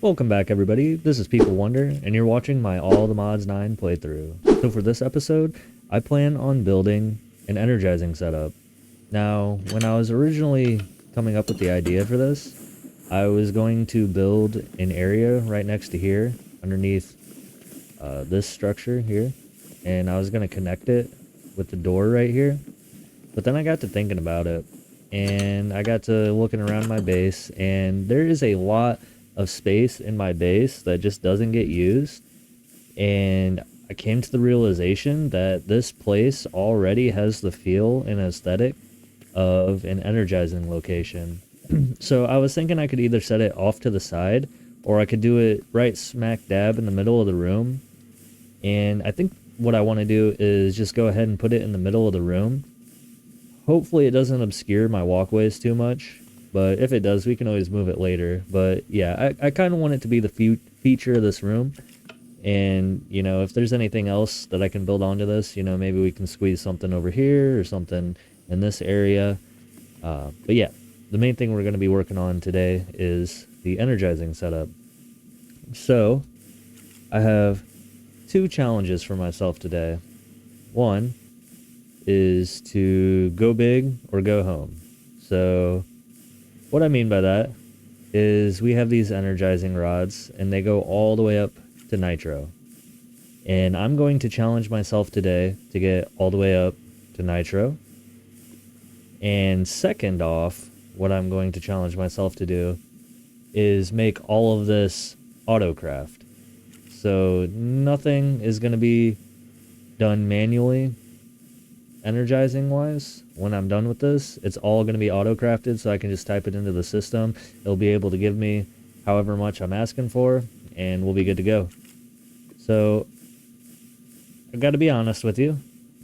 Welcome back everybody, this is People Wonder, and you're watching my All the Mods 9 playthrough. So for this episode, I plan on building an energizing setup. Now, when I was originally coming up with the idea for this, I was going to build an area right next to here, underneath this structure here, and I was going to connect it with the door right here. But then I got to thinking about it, and I got to looking around my base, and there is a lot of space in my base that just doesn't get used. And I came to the realization that this place already has the feel and aesthetic of an energizing location. So I was thinking I could either set it off to the side, or I could do it right smack dab in the middle of the room. And I think what I want to do is just go ahead and put it in the middle of the room. Hopefully it doesn't obscure my walkways too much, but if it does, we can always move it later. But yeah, I kind of want it to be the feature of this room. And, you know, if there's anything else that I can build onto this, you know, maybe we can squeeze something over here or something in this area. But yeah, the main thing we're going to be working on today is the energizing setup. So I have two challenges for myself today. One is to go big or go home. So what I mean by that is we have these energizing rods and they go all the way up to nitro. And I'm going to challenge myself today to get all the way up to nitro. And second off, what I'm going to challenge myself to do is make all of this autocraft. So nothing is going to be done manually, energizing wise. When I'm done with this, it's all going to be auto crafted, so I can just type it into the system. It'll be able to give me however much I'm asking for, and we'll be good to go. So I've got to be honest with you,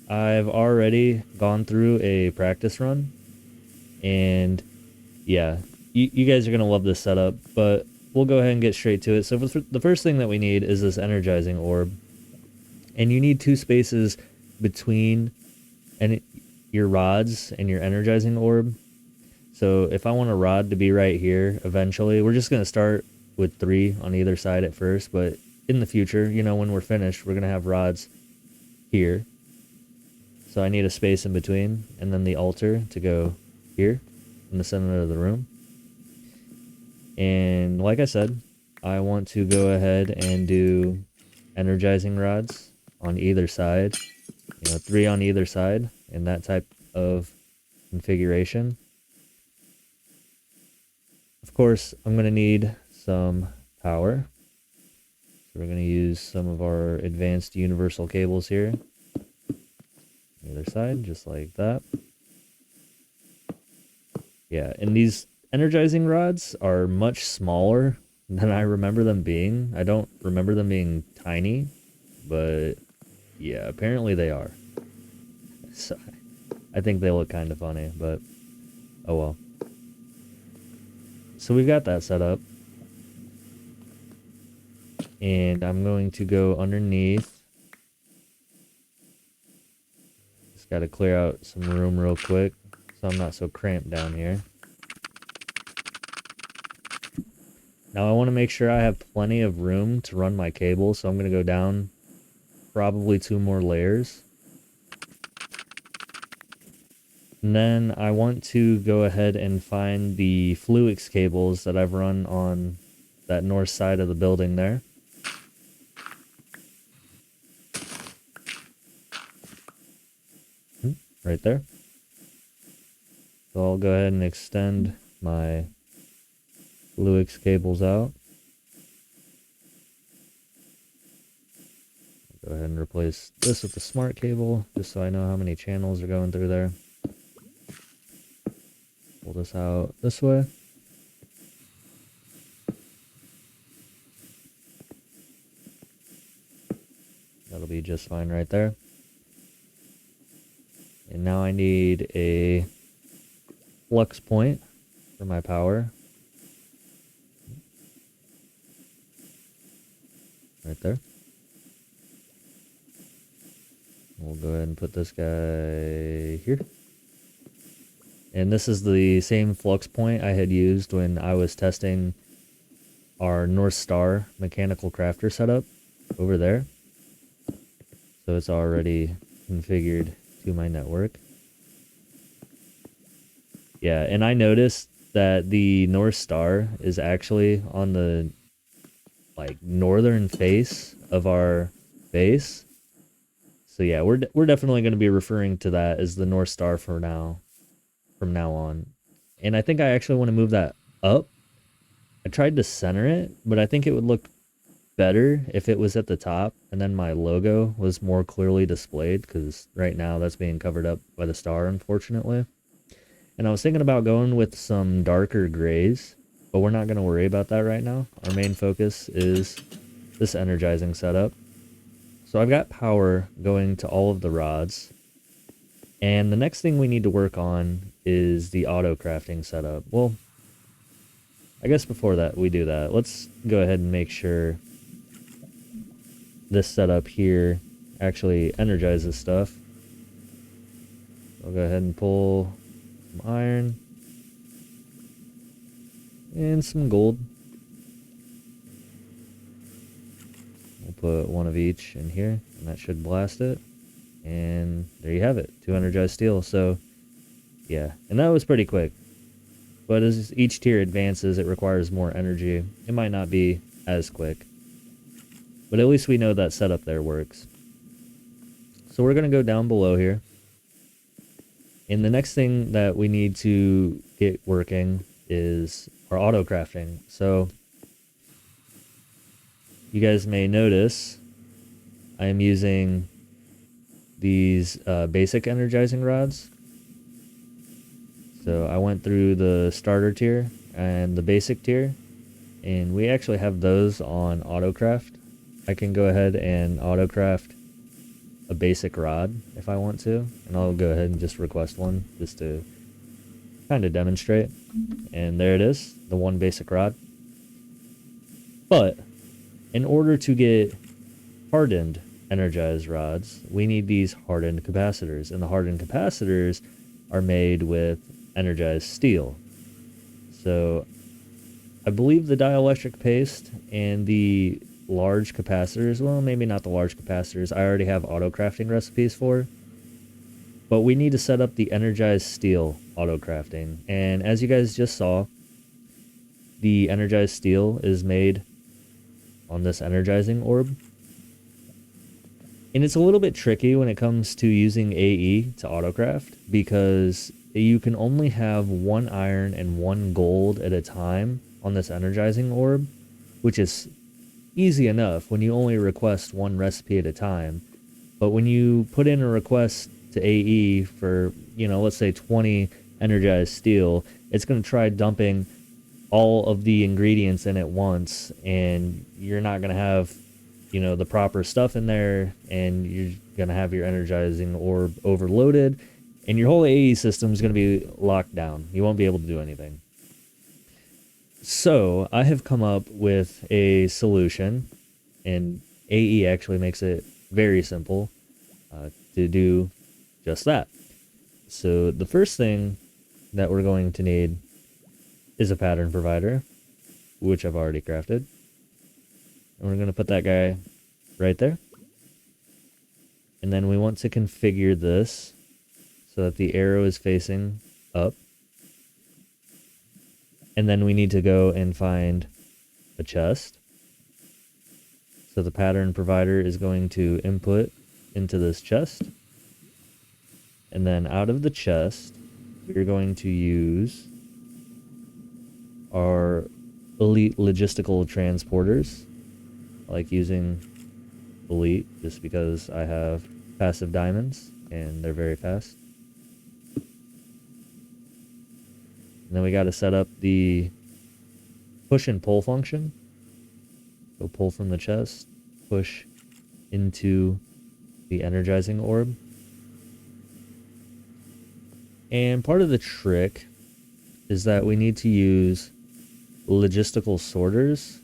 I've already gone through a practice run, and yeah, you guys are going to love this setup, but we'll go ahead and get straight to it. So the first thing that we need is this energizing orb, and you need two spaces between your rods and your energizing orb. So if I want a rod to be right here eventually, we're just going to start with 3 on either side at first, but in the future, you know, when we're finished, we're going to have rods here. So I need a space in between, and then the altar to go here in the center of the room. And like I said, I want to go ahead and do energizing rods on either side. You know, 3 on either side in that type of configuration. Of course, I'm going to need some power. So we're going to use some of our advanced universal cables here. Either side, just like that. Yeah, and these energizing rods are much smaller than I remember them being. I don't remember them being tiny, but yeah, apparently they are. So I think they look kind of funny, but oh well. So we've got that set up. And I'm going to go underneath. Just got to clear out some room real quick so I'm not so cramped down here. Now I want to make sure I have plenty of room to run my cable, so I'm going to go down probably 2 more layers. And then I want to go ahead and find the Fluix cables that I've run on that north side of the building there. Right there. So I'll go ahead and extend my Fluix cables out. Go ahead and replace this with the smart cable, just so I know how many channels are going through there. Pull this out this way. That'll be just fine right there. And now I need a flux point for my power. Right there. We'll go ahead and put this guy here. And this is the same flux point I had used when I was testing our North Star mechanical crafter setup over there. So it's already configured to my network. Yeah, and I noticed that the North Star is actually on the like northern face of our base. So yeah, we're definitely going to be referring to that as the North Star for now, from now on. And I think I actually want to move that up. I tried to center it, but I think it would look better if it was at the top and then my logo was more clearly displayed, because right now that's being covered up by the star, unfortunately. And I was thinking about going with some darker grays, but we're not going to worry about that right now. Our main focus is this energizing setup. So I've got power going to all of the rods. And the next thing we need to work on is the auto crafting setup. Well, I guess before that we do that, let's go ahead and make sure this setup here actually energizes stuff. I'll go ahead and pull some iron and some gold. We'll put one of each in here, and that should blast it. And there you have it, 2 energized steel. So yeah, and that was pretty quick. But as each tier advances, it requires more energy. It might not be as quick, but at least we know that setup there works. So we're going to go down below here. And the next thing that we need to get working is our auto crafting. So you guys may notice I am using these basic energizing rods. So I went through the starter tier and the basic tier, and we actually have those on autocraft. I can go ahead and autocraft a basic rod if I want to, and I'll go ahead and just request one just to kind of demonstrate. And there it is, the one basic rod. But in order to get hardened energized rods, we need these hardened capacitors, and the hardened capacitors are made with energized steel. So I believe the dielectric paste and the large capacitors, well, maybe not the large capacitors, I already have auto crafting recipes for, but we need to set up the energized steel auto crafting. And as you guys just saw, the energized steel is made on this energizing orb. And it's a little bit tricky when it comes to using AE to autocraft, because you can only have 1 iron and 1 gold at a time on this energizing orb, which is easy enough when you only request 1 recipe at a time. But when you put in a request to AE for, you know, let's say 20 energized steel, it's going to try dumping all of the ingredients in at once, and you're not going to have, you know, the proper stuff in there, and you're going to have your energizing orb overloaded, and your whole AE system is going to be locked down. You won't be able to do anything. So I have come up with a solution, and AE actually makes it very simple to do just that. So the first thing that we're going to need is a pattern provider, which I've already crafted. And we're going to put that guy right there. And then we want to configure this so that the arrow is facing up. And then we need to go and find a chest. So the pattern provider is going to input into this chest. And then out of the chest, we're going to use our elite logistical transporters. I like using elite just because I have passive diamonds and they're very fast. And then we got to set up the push and pull function. So pull from the chest, push into the energizing orb. And part of the trick is that we need to use logistical sorters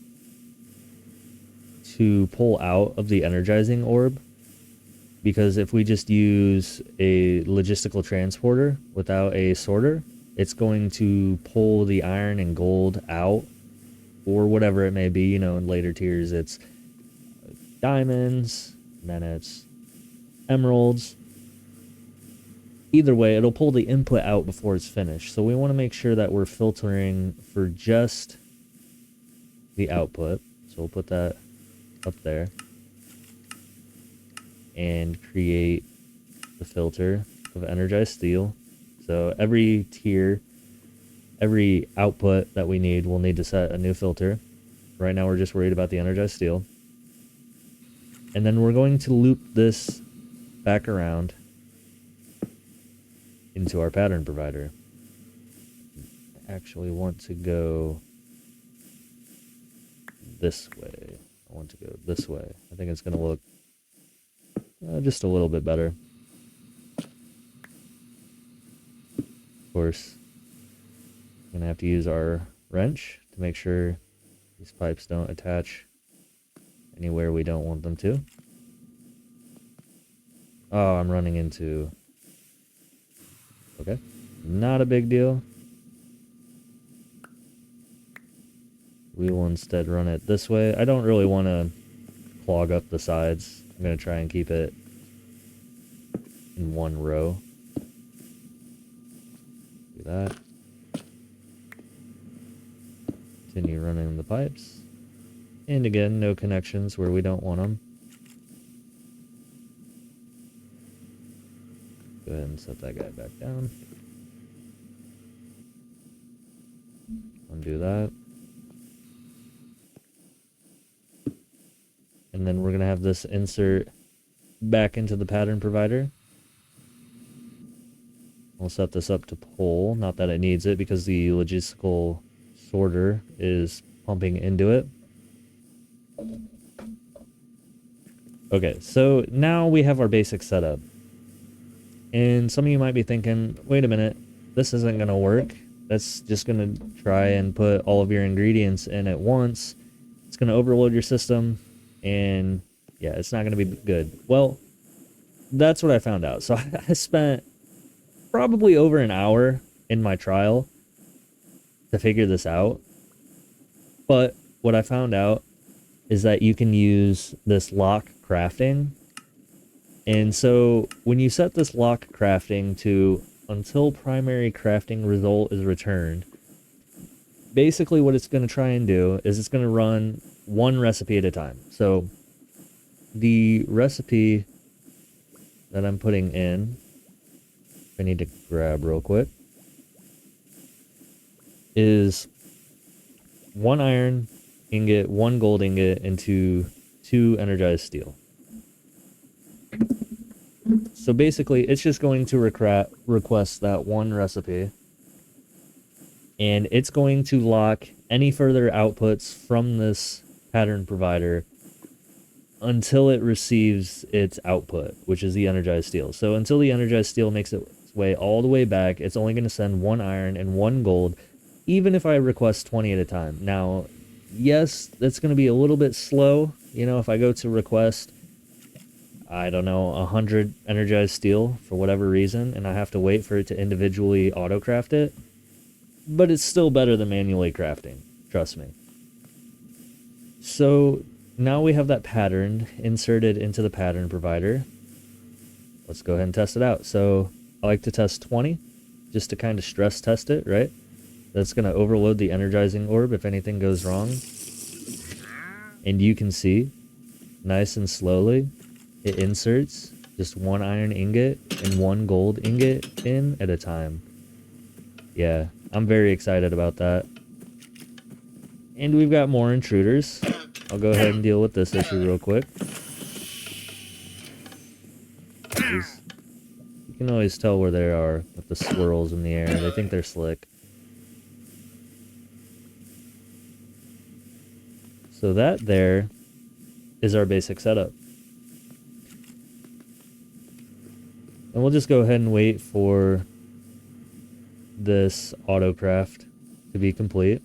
to pull out of the energizing orb, because if we just use a logistical transporter without a sorter, it's going to pull the iron and gold out or whatever it may be. You know, in later tiers, it's diamonds, then it's emeralds. Either way, it'll pull the input out before it's finished. So we want to make sure that we're filtering for just the output. So we'll put that up there and create the filter of energized steel. So every tier, every output that we need, we'll need to set a new filter. Right now we're just worried about the energized steel. And then we're going to loop this back around into our pattern provider. I actually want to go this way. I want to go this way. I think it's going to look just a little bit better. Of course, I'm going to have to use our wrench to make sure these pipes don't attach anywhere we don't want them to. Oh, I'm running into... Okay, not a big deal. We will instead run it this way. I don't really want to clog up the sides. I'm going to try and keep it in one row. Do that. Continue running the pipes. And again, no connections where we don't want them. Go ahead and set that guy back down. Undo that. And then we're going to have this insert back into the pattern provider. We'll set this up to pull, not that it needs it because the logistical sorter is pumping into it. Okay, so now we have our basic setup. And some of you might be thinking, wait a minute, this isn't going to work. That's just going to try and put all of your ingredients in at once. It's going to overload your system, and yeah, it's not going to be good. Well, that's what I found out. So I spent probably over an hour in my trial to figure this out. But what I found out is that you can use this lock crafting. And so when you set this lock crafting to until primary crafting result is returned, basically what it's going to try and do is it's going to run one recipe at a time. So the recipe that I'm putting in, I need to grab real quick, is 1 iron ingot, 1 gold ingot into 2 energized steel. So basically, it's just going to request that one recipe, and it's going to lock any further outputs from this pattern provider until it receives its output, which is the energized steel. So until the energized steel makes its way all the way back, it's only going to send 1 iron and 1 gold, even if I request 20 at a time. Now, yes, that's going to be a little bit slow. You know, if I go to request, I don't know, 100 energized steel for whatever reason, and I have to wait for it to individually auto-craft it. But it's still better than manually crafting, trust me. So now we have that pattern inserted into the pattern provider. Let's go ahead and test it out. So I like to test 20, just to kind of stress test it, right? That's going to overload the energizing orb if anything goes wrong. And you can see, nice and slowly, it inserts just 1 iron ingot and 1 gold ingot in at a time. Yeah, I'm very excited about that. And we've got more intruders. I'll go ahead and deal with this issue real quick. You can always tell where they are with the swirls in the air. They think they're slick. So that there is our basic setup. And we'll just go ahead and wait for this autocraft to be complete.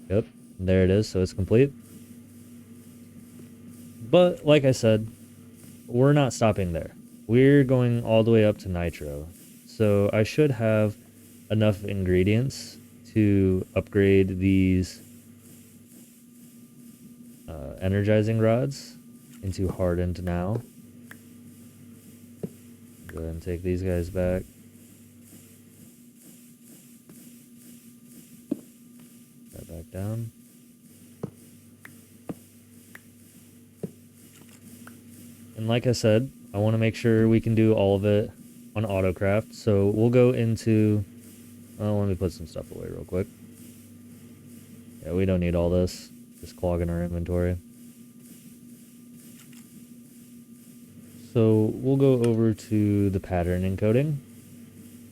Yep, there it is, so it's complete. But, like I said, we're not stopping there. We're going all the way up to nitro. So I should have enough ingredients to upgrade these energizing rods into hardened now. Go ahead and take these guys back. That back down. And like I said, I want to make sure we can do all of it on AutoCraft. So we'll go into... Oh, let me put some stuff away real quick. Yeah, we don't need all this. Just clogging our inventory. So we'll go over to the pattern encoding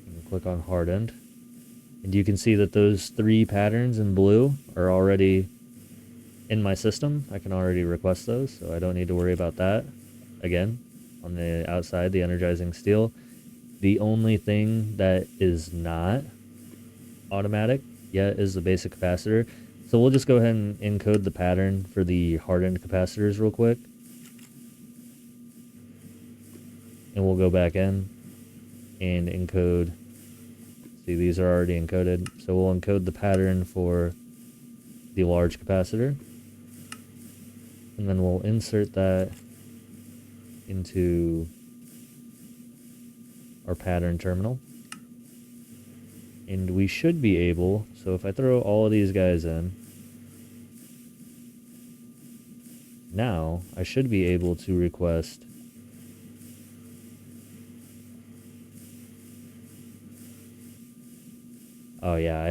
and click on hardened. And you can see that those 3 patterns in blue are already in my system. I can already request those, so I don't need to worry about that. Again, on the outside, the energizing steel. The only thing that is not automatic yet is the basic capacitor. So we'll just go ahead and encode the pattern for the hardened capacitors real quick. And we'll go back in and encode. See, these are already encoded. So we'll encode the pattern for the large capacitor. And then we'll insert that into our pattern terminal. And we should be able, so if I throw all of these guys in, now I should be able to request oh yeah, I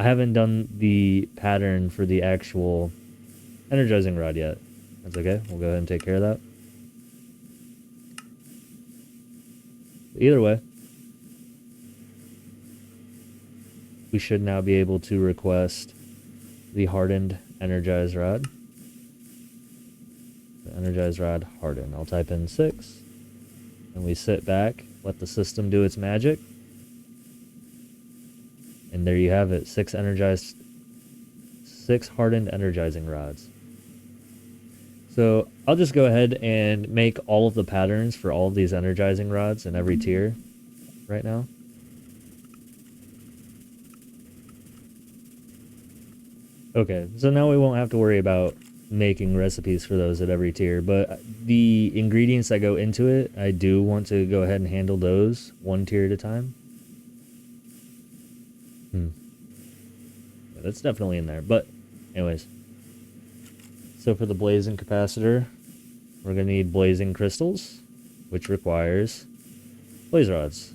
haven't done the pattern for the actual energizing rod yet. That's okay. We'll go ahead and take care of that. Either way, we should now be able to request the hardened energized rod. The energized rod hardened. I'll type in 6, and we sit back, let the system do its magic. And there you have it, 6 hardened energizing rods. So I'll just go ahead and make all of the patterns for all of these energizing rods in every tier right now. Okay, so now we won't have to worry about making recipes for those at every tier, but the ingredients that go into it, I do want to go ahead and handle those one tier at a time. Yeah, that's definitely in there, but anyways. So for the blazing capacitor, we're going to need blazing crystals, which requires blaze rods.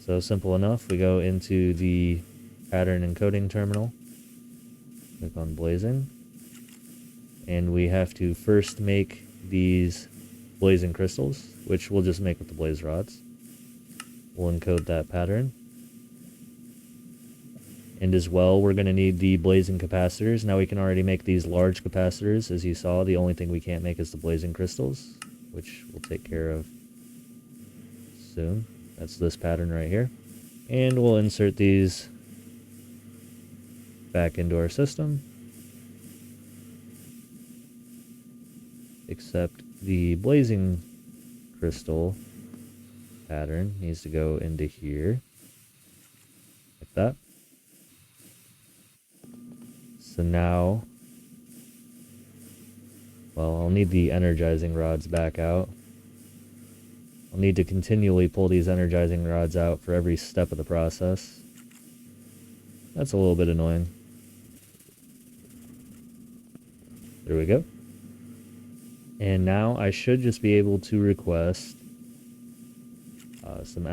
So simple enough, we go into the pattern encoding terminal, click on blazing, and we have to first make these blazing crystals, which we'll just make with the blaze rods. We'll encode that pattern. And as well, we're going to need the blazing capacitors. Now we can already make these large capacitors. As you saw, the only thing we can't make is the blazing crystals, which we'll take care of soon. That's this pattern right here. And we'll insert these back into our system. Except the blazing crystal pattern needs to go into here. Like that. So now, well, I'll need the energizing rods back out. I'll need to continually pull these energizing rods out for every step of the process. That's a little bit annoying. There we go. And now I should just be able to request some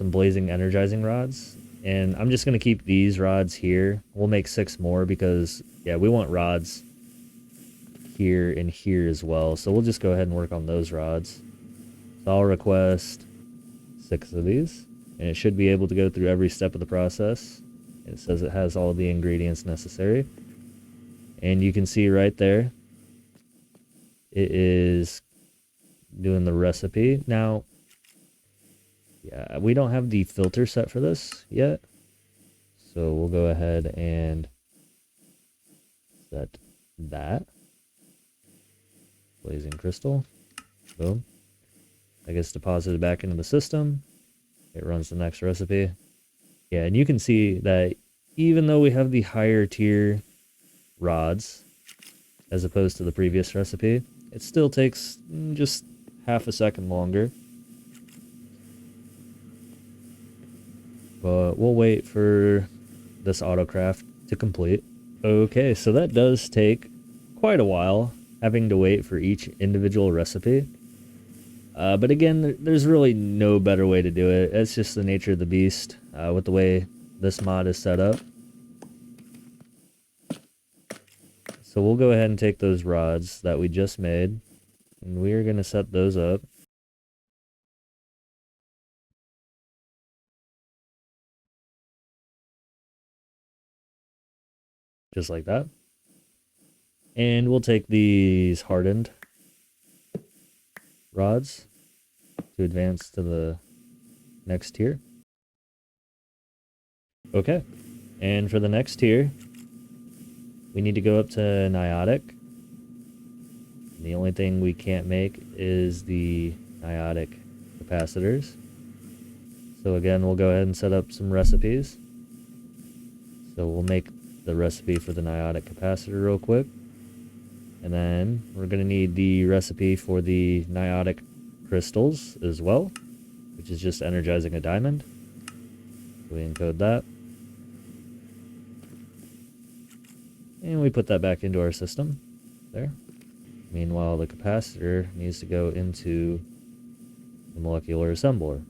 blazing energizing rods. And I'm just going to keep these rods here. We'll make 6 more because, yeah, we want rods here and here as well. So we'll just go ahead and work on those rods. So I'll request 6 of these. And it should be able to go through every step of the process. It says it has all the ingredients necessary. And you can see right there, it is doing the recipe. Now, yeah, we don't have the filter set for this yet. So we'll go ahead and set that. Blazing crystal. Boom. That gets deposited back into the system. It runs the next recipe. Yeah, and you can see that even though we have the higher tier rods as opposed to the previous recipe, it still takes just half a second longer. But we'll wait for this autocraft to complete. Okay, so that does take quite a while, having to wait for each individual recipe. But again, there's really no better way to do it. It's just the nature of the beast with the way this mod is set up. So we'll go ahead and take those rods that we just made, and we are going to set those up. Just like that. And we'll take these hardened rods to advance to the next tier. Okay. And for the next tier, we need to go up to Niotic. The only thing we can't make is the Niotic capacitors. So again, we'll go ahead and set up some recipes. So we'll make the recipe for the Niotic capacitor real quick. And then we're going to need the recipe for the Niotic crystals as well, which is just energizing a diamond. So we encode that. And we put that back into our system there. Meanwhile, the capacitor needs to go into the molecular assembler.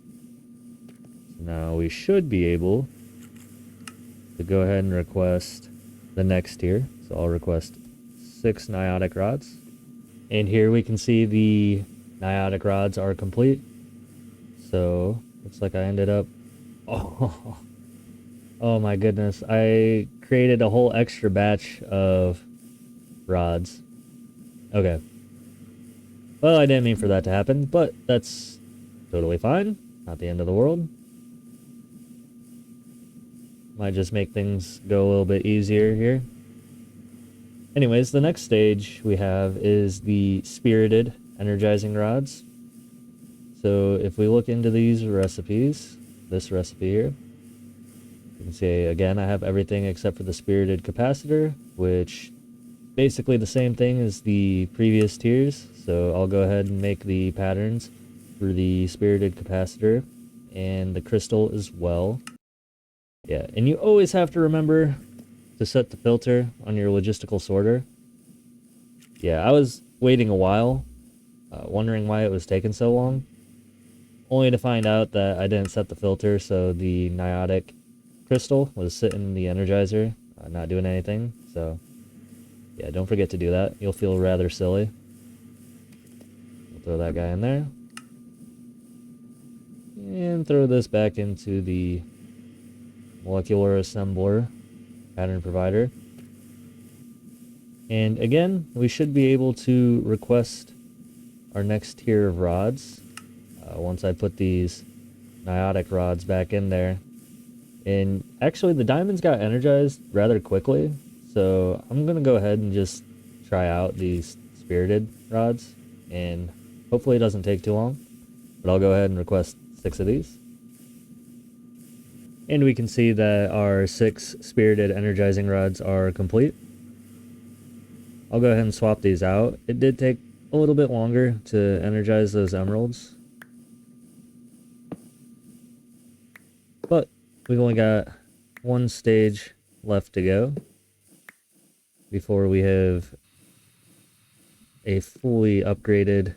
So now we should be able to go ahead and request the next tier. So I'll request 6 Niotic rods. And here we can see the Niotic rods are complete. So looks like I ended up... Oh my goodness. I created a whole extra batch of rods. Okay. Well, I didn't mean for that to happen, but that's totally fine. Not the end of the world. Might just make things go a little bit easier here. Anyways, the next stage we have is the spirited energizing rods. So if we look into these recipes, this recipe here, you can see again I have everything except for the spirited capacitor, which basically the same thing as the previous tiers. So I'll go ahead and make the patterns for the spirited capacitor and the crystal as well. Yeah, and you always have to remember to set the filter on your logistical sorter. Yeah, I was waiting a while, wondering why it was taking so long, only to find out that I didn't set the filter, so the Niotic crystal was sitting in the energizer, not doing anything. So yeah, don't forget to do that. You'll feel rather silly. We'll throw that guy in there. And throw this back into the molecular assembler pattern provider. And again, we should be able to request our next tier of rods once I put these Niotic rods back in there. And actually the diamonds got energized rather quickly, so I'm gonna go ahead and just try out these spirited rods, and hopefully it doesn't take too long. But I'll go ahead and request 6 of these. And we can see that our 6 spirited energizing rods are complete. I'll go ahead and swap these out. It did take a little bit longer to energize those emeralds, but we've only got one stage left to go before we have a fully upgraded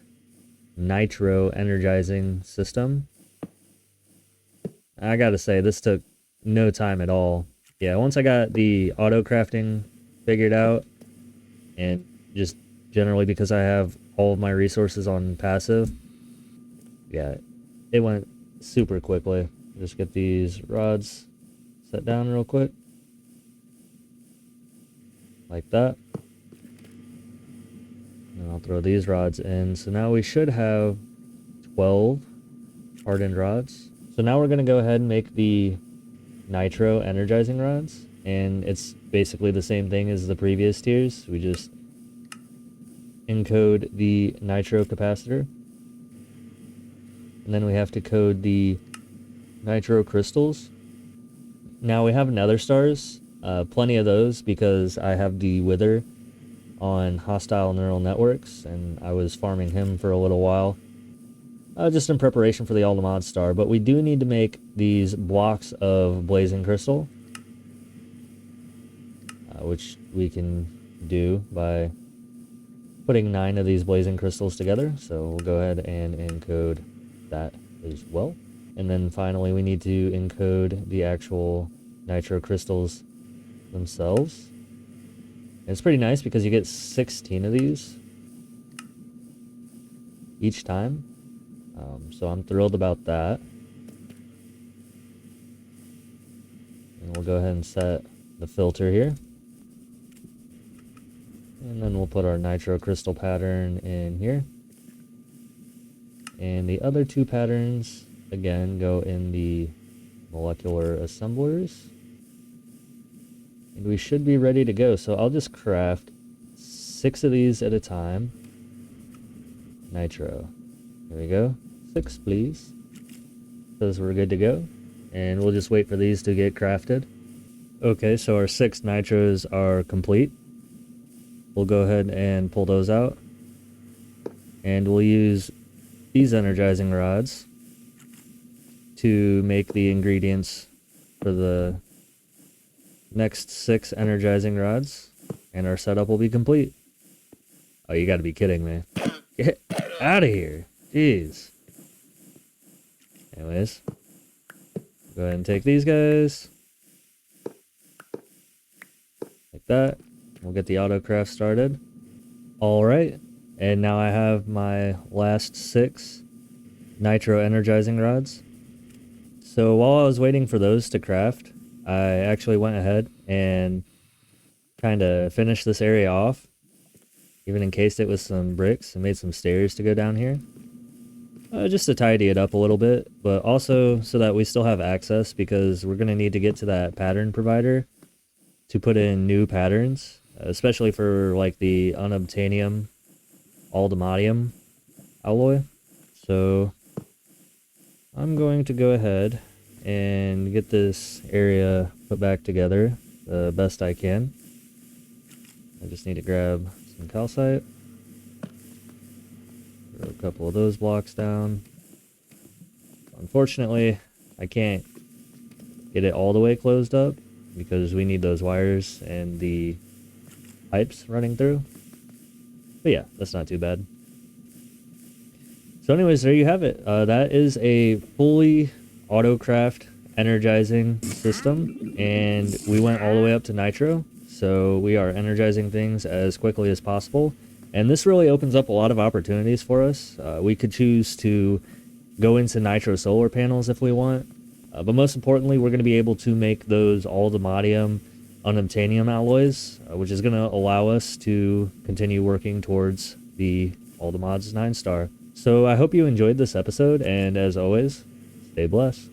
nitro energizing system. I gotta say, this took no time at all. Yeah, once I got the auto crafting figured out, and just generally because I have all of my resources on passive, yeah, it went super quickly. Just get these rods set down real quick. Like that. And I'll throw these rods in. So now we should have 12 hardened rods. So now we're going to go ahead and make the nitro energizing rods. And it's basically the same thing as the previous tiers. We just encode the nitro capacitor. And then we have to code the nitro crystals. Now we have nether stars, plenty of those because I have the wither on hostile neural networks, and I was farming him for a little while, just in preparation for the all the mod star. But we do need to make these blocks of blazing crystal, which we can do by putting 9 of these blazing crystals together. So we'll go ahead and encode that as well. And then finally we need to encode the actual nitro crystals themselves. And it's pretty nice because you get 16 of these each time. So I'm thrilled about that. And we'll go ahead and set the filter here. And then we'll put our nitro crystal pattern in here. And the other 2 patterns, again, go in the molecular assemblers. And we should be ready to go. So I'll just craft 6 of these at a time. Nitro. There we go. 6, please. Says we're good to go. And we'll just wait for these to get crafted. Okay, so our 6 nitros are complete. We'll go ahead and pull those out. And we'll use these energizing rods to make the ingredients for the next 6 energizing rods. And our setup will be complete. Oh, you gotta be kidding me. Get out of here. Jeez. Anyways. Go ahead and take these guys. Like that. We'll get the autocraft started. Alright, and now I have my last 6 nitro energizing rods. So while I was waiting for those to craft, I actually went ahead and kind of finished this area off. Even encased it with some bricks and made some stairs to go down here. Just to tidy it up a little bit, but also so that we still have access, because we're going to need to get to that pattern provider to put in new patterns. Especially for like the unobtainium aldemadium alloy. So I'm going to go ahead and get this area put back together the best I can. I just need to grab some calcite. Throw a couple of those blocks down. Unfortunately, I can't get it all the way closed up because we need those wires and the pipes running through. But yeah, that's not too bad. So anyways, there you have it. That is a fully autocraft energizing system, and we went all the way up to nitro. So we are energizing things as quickly as possible. And this really opens up a lot of opportunities for us. We could choose to go into nitro solar panels if we want. But most importantly, we're going to be able to make those aldemadium unobtainium alloys, which is going to allow us to continue working towards the all the mods 9-star. So I hope you enjoyed this episode, and as always, stay blessed.